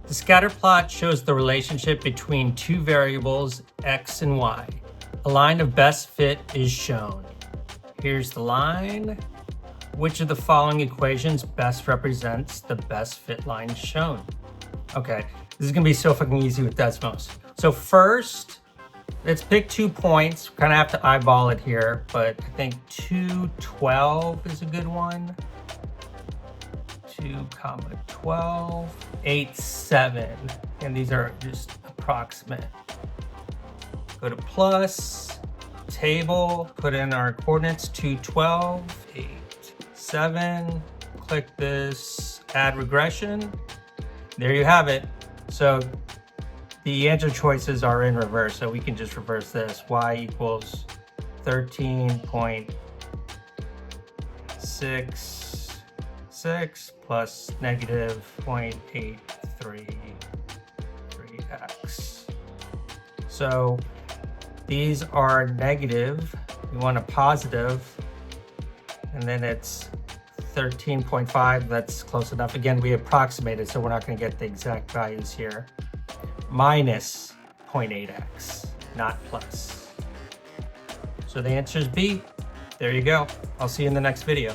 The scatter plot shows the relationship between two variables, x and y. A line of best fit is shown. Here's the line. Which of the following equations best represents the best fit line shown? Okay, this is gonna be so fucking easy with Desmos. So first, let's pick 2 points. Kind of have to eyeball it here, but I think 212 is a good one. 2,12, 8, 7. And these are just approximate. Go to plus, table, put in our coordinates, 212, 8, 7. Click this, add regression. There you have it. So the answer choices are in reverse, so we can just reverse this. Y equals 13.66 plus negative 0.833x. So these are negative. We want a positive, and then it's 13.5. That's close enough. Again, we approximated, so we're not going to get the exact values here. Minus 0.8x, not plus. So the answer is B. There you go. I'll see you in the next video.